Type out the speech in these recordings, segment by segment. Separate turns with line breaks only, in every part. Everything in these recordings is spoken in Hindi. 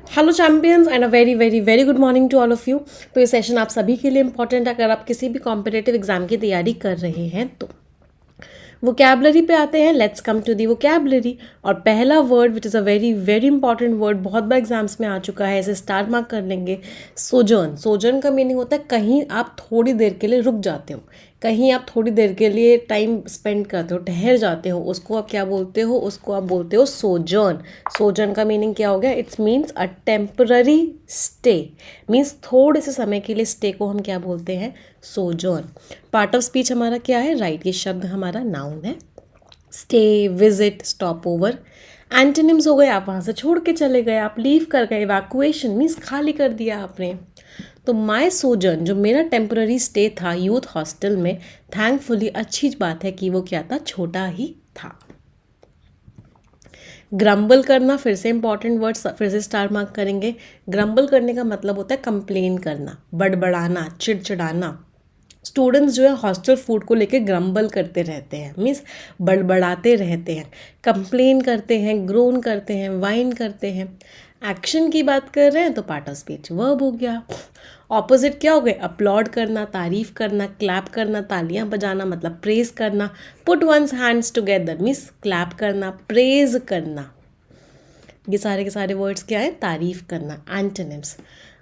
Hello champions and a very very very good morning to all of you. तो ये सेशन आप सभी के लिए इंपॉर्टेंट है अगर आप किसी भी कॉम्पिटेटिव एग्जाम की तैयारी कर रहे हैं तो। वोकैबलरी पे आते हैं। Let's come to the vocabulary. और पहला word which is a very very important word, बहुत बार एग्जाम्स में आ चुका है, इसे स्टार मार्क कर लेंगे। सोजर्न। सोजर्न का मीनिंग होता है कहीं आप थोड़ी देर के लिए रुक जाते हो, कहीं आप थोड़ी देर के लिए टाइम स्पेंड करते हो, ठहर जाते हो, उसको आप क्या बोलते हो? उसको आप बोलते हो सोजर्न। सोजर्न का मीनिंग क्या हो गया? It's means a temporary stay, means थोड़े से समय के लिए स्टे को हम क्या बोलते हैं? सोजर्न। पार्ट ऑफ स्पीच हमारा क्या है? राइट। ये शब्द हमारा नाउन है। Stay, visit, stop over. Antonyms हो गए, आप वहाँ से छोड़ के चले गए, आप लीव कर गए। इवैक्यूएशन मीन्स खाली कर दिया आपने। तो माय सोजर्न, जो मेरा टेम्पररी स्टे था यूथ हॉस्टल में, थैंकफुली, अच्छी बात है कि वो क्या था? छोटा ही था। ग्रम्बल करना, फिर से इंपॉर्टेंट वर्ड, फिर से स्टार मार्क करेंगे। ग्रम्बल करने का मतलब होता है कंप्लेन करना, बड़बड़ाना, चिड़चिड़ाना। स्टूडेंट्स जो है हॉस्टल फूड को लेके ग्रम्बल करते रहते हैं, मीन्स बड़बड़ाते रहते हैं, कंप्लेन करते हैं, ग्रोन करते हैं, वाइन करते हैं। एक्शन की बात कर रहे हैं तो पार्ट ऑफ स्पीच वर्ब हो गया। ऑपोजिट क्या हो गए? अपलॉड करना, तारीफ करना, क्लैप करना, तालियां बजाना, मतलब प्रेज करना। Put one's hands together means clap करना, प्रेज करना। ये सारे के सारे वर्ड्स क्या है? तारीफ करना। एंटोनिम्स।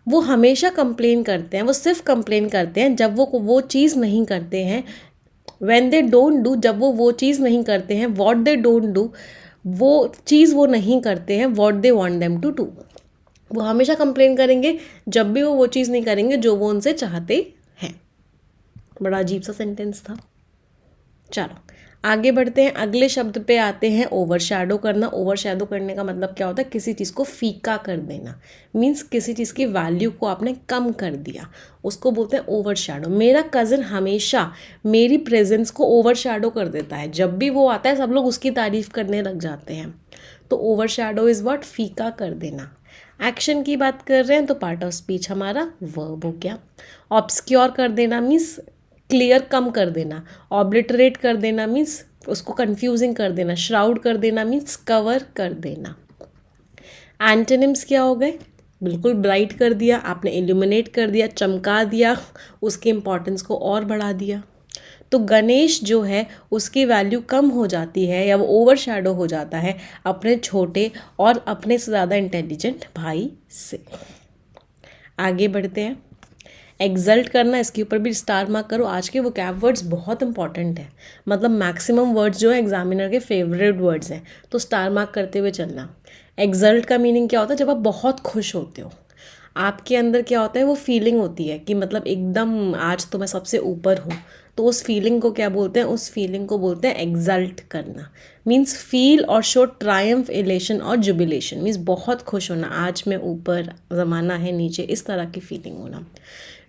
वो हमेशा कंप्लेन करते हैं, वो सिर्फ कंप्लेन करते हैं जब वो चीज़ नहीं करते हैं। व्हेन दे डोंट डू, जब वो चीज़ नहीं करते हैं। व्हाट दे डोंट डू, वो चीज़ वो नहीं करते हैं। What they want them to do. वो हमेशा कंप्लेन करेंगे जब भी वो चीज़ नहीं करेंगे जो वो उनसे चाहते हैं। बड़ा अजीब सा सेंटेंस था। चलो आगे बढ़ते हैं। अगले शब्द पे आते हैं, ओवरशैडो करना। ओवरशैडो करने का मतलब क्या होता है? किसी चीज़ को फीका कर देना, मीन्स किसी चीज़ की वैल्यू को आपने कम कर दिया, उसको बोलते हैं ओवरशैडो। मेरा कज़न हमेशा मेरी प्रेजेंस को ओवरशैडो कर देता है, जब भी वो आता है सब लोग उसकी तारीफ करने लग जाते हैं। तो ओवरशैडो इज़ व्हाट? फीका कर देना। एक्शन की बात कर रहे हैं तो पार्ट ऑफ स्पीच हमारा वर्ब हो गया। ऑब्सक्योर कर देना मीन्स क्लियर कम कर देना। ऑब्लिटरेट कर देना मीन्स उसको कंफ्यूजिंग कर देना। श्राउड कर देना मीन्स कवर कर देना। एंटोनिम्स क्या हो गए? बिल्कुल ब्राइट कर दिया आपने, इल्यूमिनेट कर दिया, चमका दिया, उसकी इंपॉर्टेंस को और बढ़ा दिया। तो गणेश जो है उसकी वैल्यू कम हो जाती है या वो ओवरशैडो हो जाता है अपने छोटे और अपने से ज़्यादा इंटेलिजेंट भाई से। आगे बढ़ते हैं। एक्सल्ट करना, इसके ऊपर भी स्टार मार्क करो। आज के वोकैब वर्ड्स बहुत इंपॉर्टेंट हैं, मतलब मैक्सिमम वर्ड्स जो है एग्जामिनर के फेवरेट वर्ड्स हैं, तो स्टार मार्क करते हुए चलना। एक्सल्ट का मीनिंग क्या होता है? जब आप बहुत खुश होते हो, आपके अंदर क्या होता है? वो फीलिंग होती है कि मतलब एकदम आज तो मैं सबसे ऊपर हूँ, तो उस फीलिंग को क्या बोलते हैं? उस फीलिंग को बोलते हैं एक्सल्ट करना। मीन्स फील और शो ट्रायम्फ, एलेशन और जुबिलेशन, मीन्स बहुत खुश होना, आज मैं ऊपर, ज़माना है नीचे, इस तरह की फीलिंग होना।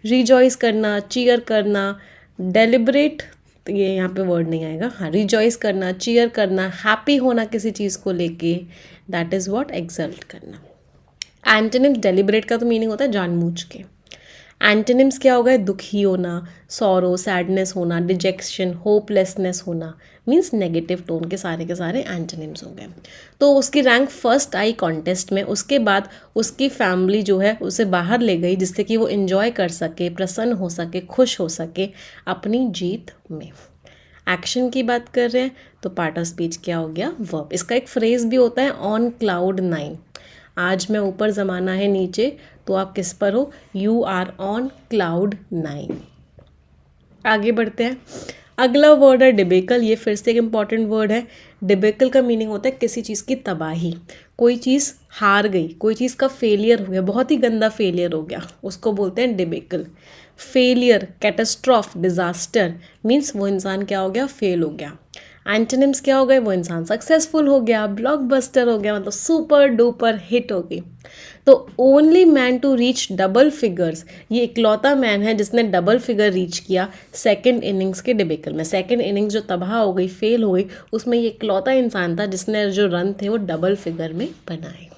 रिजॉइस करना, चीयर करना, डेलिब्रेट, ये यहाँ पे वर्ड नहीं आएगा। हाँ, रिजॉइस करना, चीयर करना, हैप्पी होना किसी चीज़ को लेके, दैट इज़ व्हाट? एक्सल्ट करना। एंटोनिम्स, डेलिब्रेट का तो मीनिंग होता है जानबूझ के। एंटोनिम्स क्या हो गए? दुखी होना, सॉरो, सैडनेस होना, डिजेक्शन, होपलेसनेस होना, मीन्स नेगेटिव टोन के सारे एंटोनिम्स हो गए। तो उसकी रैंक फर्स्ट आई कॉन्टेस्ट में, उसके बाद उसकी फैमिली जो है उसे बाहर ले गई जिससे कि वो इन्जॉय कर सके, प्रसन्न हो सके, खुश हो सके अपनी जीत में। एक्शन की बात कर रहे हैं तो पार्ट ऑफ स्पीच क्या हो गया? वर्ब। इसका एक फ्रेज भी होता है, ऑन क्लाउड 9, आज मैं ऊपर, ज़माना है नीचे, तो आप किस पर हो? You are on cloud 9। आगे बढ़ते हैं। अगला वर्ड है डिबेकल। ये फिर से एक इम्पॉर्टेंट वर्ड है। डिबेकल का मीनिंग होता है किसी चीज़ की तबाही, कोई चीज़ हार गई, कोई चीज़ का फेलियर हो गया, बहुत ही गंदा फेलियर हो गया, उसको बोलते हैं debacle. Failure, catastrophe, disaster, means वो इंसान क्या हो गया? फेल हो गया। एंटोनिम्स क्या हो गए? वो इंसान सक्सेसफुल हो गया, ब्लॉकबस्टर हो गया, मतलब सुपर डुपर हिट हो गई। तो only man to reach double figures, ये इकलौता मैन है जिसने डबल फिगर रीच किया सेकंड इनिंग्स के डिबेकल में। सेकंड इनिंग्स जो तबाह हो गई, फेल हो गई, उसमें ये इकलौता इंसान था जिसने जो रन थे वो डबल फिगर में बनाए।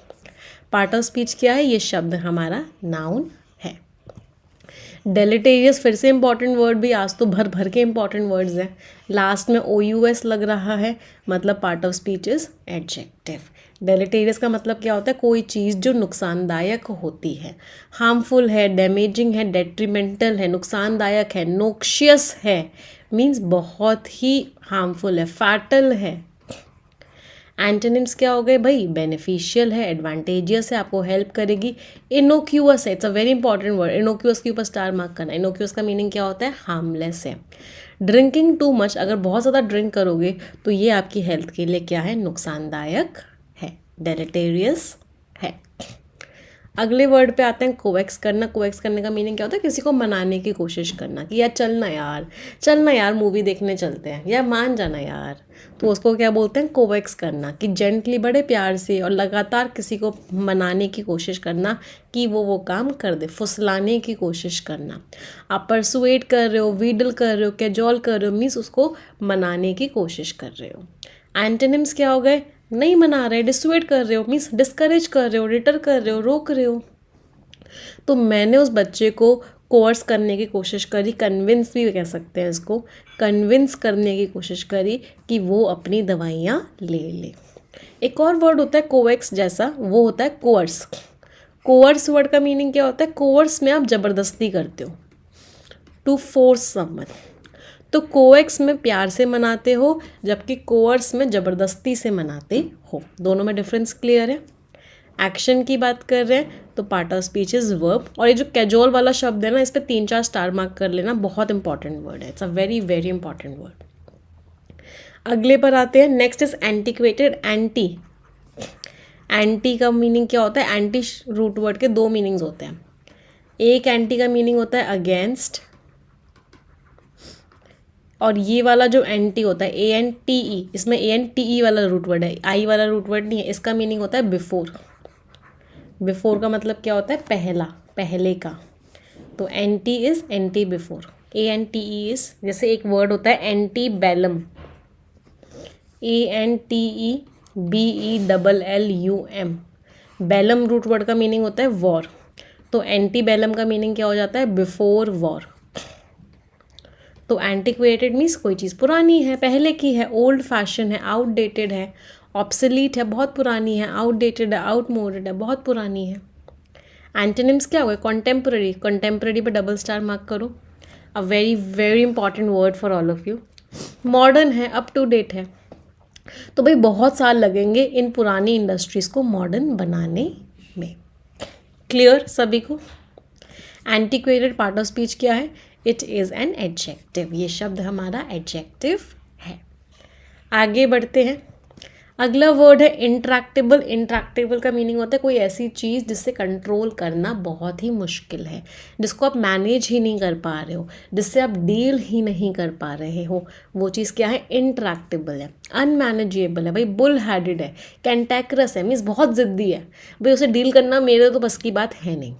पार्ट ऑफ स्पीच क्या है? ये शब्द हमारा नाउन है। डेलेटेरियस फिर से इंपॉर्टेंट वर्ड भी, आज तो भर भर के इंपॉर्टेंट वर्ड्स हैं। लास्ट में OUS लग रहा है, मतलब part of speech is adjective. Deleterious का मतलब क्या होता है, कोई चीज़ जो नुकसानदायक होती है, हार्मफुल है, डैमेजिंग है, डेट्रीमेंटल है, नुकसानदायक है, नोक्शियस है, मीन्स बहुत ही हार्मफुल है, फैटल है। एंटोनिम्स क्या हो गए भाई, बेनिफिशियल है, एडवांटेजियस है, आपको हेल्प करेगी। इनोक्यूअस है, it's a very important word, innocuous के ऊपर स्टार मार्क करना। इनोक्यूअस का मीनिंग क्या होता है, हार्मलेस है। ड्रिंकिंग टू मच, अगर बहुत ज़्यादा ड्रिंक करोगे तो ये आपकी हेल्थ के लिए क्या है, नुकसानदायक है, डेलेटेरियस है। अगले वर्ड पे आते हैं, कोएक्स करना। कोएक्स करने का मीनिंग क्या होता है, किसी को मनाने की कोशिश करना कि यार चलना यार मूवी देखने चलते हैं, यार मान जाना यार, तो उसको क्या बोलते हैं, कोएक्स करना, कि जेंटली बड़े प्यार से और लगातार किसी को मनाने की कोशिश करना कि वो काम कर दे, फुसलाने की कोशिश करना। आप परसुएट कर रहे हो, वीडल कर रहे हो, कैजोल कर रहे हो, मीन्स उसको मनाने की कोशिश कर रहे हो। एंटोनिम्स क्या हो गए, नहीं मना रहे, डिसुएट कर रहे हो, मीन्स डिस्करेज कर रहे हो, डिटर कर रहे हो, रोक रहे हो। तो मैंने उस बच्चे को कोर्स करने की कोशिश करी, कन्विंस भी कह सकते हैं इसको, कन्विंस करने की कोशिश करी कि वो अपनी दवाइयाँ ले ले। एक और वर्ड होता है कोएक्स जैसा, वो होता है कोर्स। कोर्स वर्ड का मीनिंग क्या होता है, कोर्स में आप ज़बरदस्ती करते हो, टू फोर्स समवन। तो कोएक्स में प्यार से मनाते हो, जबकि कोर्स में ज़बरदस्ती से मनाते हो। दोनों में डिफरेंस क्लियर है। एक्शन की बात कर रहे हैं तो part of speech is verb. और ये जो कैजोल वाला शब्द है ना, इस पर 3-4 स्टार मार्क कर लेना, बहुत इंपॉर्टेंट वर्ड है, it's a very very important word. अगले पर आते हैं, नेक्स्ट इज एंटिक्वेटेड। एंटी, एंटी का मीनिंग क्या होता है, एंटी रूट वर्ड के 2 मीनिंग्स होते हैं। एक एंटी का मीनिंग होता है अगेंस्ट, और ये वाला जो एंटी होता है ANTE, इसमें ANTE वाला रूट वर्ड है, आई वाला रूट वर्ड नहीं है। इसका मीनिंग होता है बिफोर। बिफोर का मतलब क्या होता है, पहला, पहले का। तो anti is anti before. ANTE is, जैसे एक वर्ड होता है anti Belum, ANTEBELLUM। Belum root word का मीनिंग होता है वॉर। तो एंटी बेलम का मीनिंग क्या हो जाता है, बिफोर वॉर। तो एंटिक्वेटेड मीन्स कोई चीज़ पुरानी है, पहले की है, ओल्ड फैशन है, आउटडेटेड है, ऑब्सोलीट है, बहुत पुरानी है, आउटडेटेड है, आउटमोडेड है, बहुत पुरानी है। एंटोनिम्स क्या हुआ, कॉन्टेम्पररी। कॉन्टेम्पररी पे डबल स्टार मार्क करो, अ very very important word for all of you. Modern है, अप टू डेट है। तो भाई बहुत साल लगेंगे इन पुरानी इंडस्ट्रीज़ को मॉडर्न बनाने में। क्लियर सभी को। एंटिक्वेटेड पार्ट ऑफ स्पीच क्या है, इट इज़ एन एडजेक्टिव। ये शब्द हमारा एडजेक्टिव है। आगे बढ़ते हैं, अगला वर्ड है इंट्रैक्टेबल। इंट्रैक्टेबल का मीनिंग होता है कोई ऐसी चीज़ जिससे कंट्रोल करना बहुत ही मुश्किल है, जिसको आप मैनेज ही नहीं कर पा रहे हो, जिससे आप डील ही नहीं कर पा रहे हो, वो चीज़ क्या है, इंट्रैक्टेबल है। अनमैनेजेबल है भाई, बुल हेडेड है, कैंटेक्रस है, मीन्स बहुत ज़िद्दी है भाई, उसे डील करना मेरे तो बस की बात है नहीं।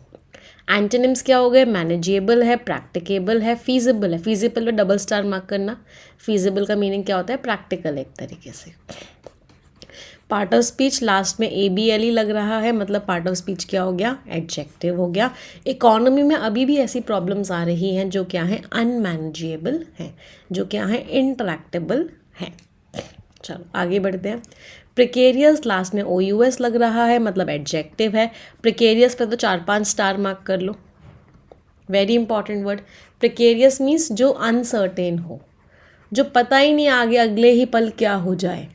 एंटोनिम्स क्या हो गए, मैनेजेबल है, प्रैक्टिकेबल है, फीजिबल है। फीजिबल पे डबल स्टार मार्क करना। फीजिबल का मीनिंग क्या होता है, प्रैक्टिकल एक तरीके से। पार्ट ऑफ स्पीच लास्ट में ABLE लग रहा है, मतलब पार्ट ऑफ स्पीच क्या हो गया, एडजेक्टिव हो गया। इकोनॉमी में अभी भी ऐसी प्रॉब्लम्स आ रही हैं जो क्या है, अनमैनेजेबल हैं, जो क्या है, इंटरैक्टेबल हैं। चलो आगे बढ़ते हैं। प्रिकेरियस लास्ट में OUS लग रहा है, मतलब एडजेक्टिव है। प्रिकेरियस पे तो 4-5 स्टार मार्क कर लो, very important word. Precarious means जो अनसर्टेन हो, जो पता ही नहीं आगे अगले ही पल क्या हो जाए,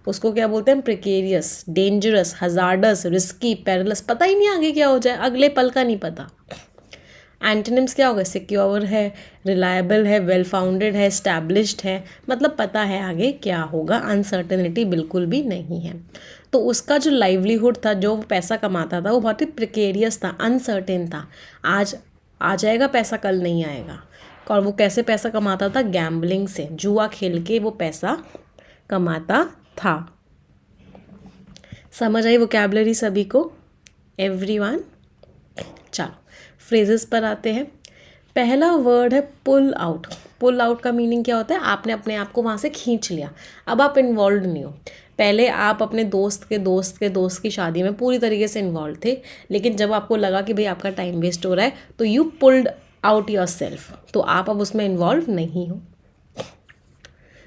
उसको क्या बोलते हैं, precarious. Dangerous, hazardous, risky, perilous, पता ही नहीं आगे क्या हो जाए, अगले पल का नहीं पता। एंटोनिम्स क्या होगा, सिक्योर है, रिलायबल है, वेल फाउंडेड है, एस्टैब्लिश्ड है, मतलब पता है आगे क्या होगा, अनसर्टेनिटी बिल्कुल भी नहीं है। तो उसका जो लाइवलीहुड था, जो वो पैसा कमाता था, वो बहुत ही प्रिकेरियस था, अनसर्टेन था। आज आ जाएगा पैसा, कल नहीं आएगा। और वो कैसे पैसा कमाता था, गैम्बलिंग से, जुआ खेल के वो पैसा कमाता था। समझ आई वोकैबुलरी सभी को, एवरीवन। चलो फ्रेजेस पर आते हैं। पहला वर्ड है पुल आउट। पुल आउट का मीनिंग क्या होता है, आपने अपने आप को वहाँ से खींच लिया, अब आप इन्वॉल्व नहीं हो। पहले आप अपने दोस्त के दोस्त के दोस्त की शादी में पूरी तरीके से इन्वॉल्व थे, लेकिन जब आपको लगा कि भाई आपका टाइम वेस्ट हो रहा है, तो you pulled out your self, तो आप अब उसमें इन्वॉल्व नहीं हो।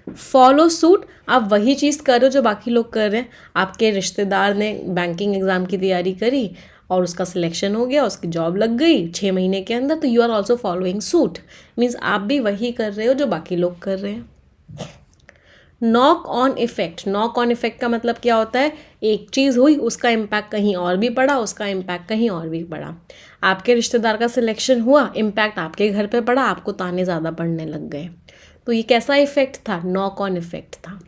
फॉलो सूट, आप वही चीज़ कर रहे हो जो बाकी लोग कर रहे हैं। आपके रिश्तेदार ने बैंकिंग एग्ज़ाम की तैयारी करी और उसका सिलेक्शन हो गया, उसकी जॉब लग गई 6 महीने के अंदर, तो you are also following suit, means आप भी वही कर रहे हो जो बाकी लोग कर रहे हैं। Knock on effect, knock on effect का मतलब क्या होता है, एक चीज़ हुई उसका इम्पैक्ट कहीं और भी पड़ा, उसका इम्पैक्ट कहीं और भी पड़ा। आपके रिश्तेदार का सिलेक्शन हुआ, इम्पैक्ट आपके घर पे पड़ा, आपको ताने ज़्यादा पड़ने लग गए। तो ये कैसा इफेक्ट था, नॉक ऑन इफेक्ट था।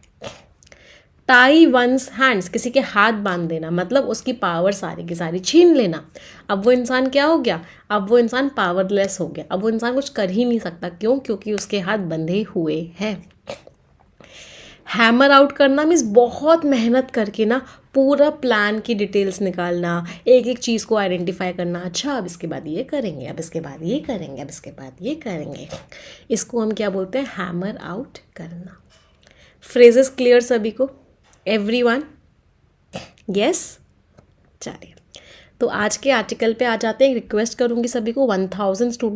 टाई वंस हैंड्स, किसी के हाथ बांध देना, मतलब उसकी पावर सारी की सारी छीन लेना। अब वो इंसान क्या हो गया, अब वो इंसान पावरलेस हो गया, अब वो इंसान कुछ कर ही नहीं सकता। क्यों? क्योंकि उसके हाथ बंधे हुए हैं। हैमर आउट करना मीन्स बहुत मेहनत करके ना पूरा प्लान की डिटेल्स निकालना, एक एक चीज़ को आइडेंटिफाई करना, अच्छा अब इसके बाद ये करेंगे, अब इसके बाद ये करेंगे, अब इसके बाद ये करेंगे। इसको हम क्या बोलते हैं, हैमर आउट करना। फ्रेजेस क्लियर सभी को, एवरीवन? यस, चलिए तो आज के आर्टिकल पे आ जाते हैं। रिक्वेस्ट करूँगी सभी को 1000 स्टूडेंट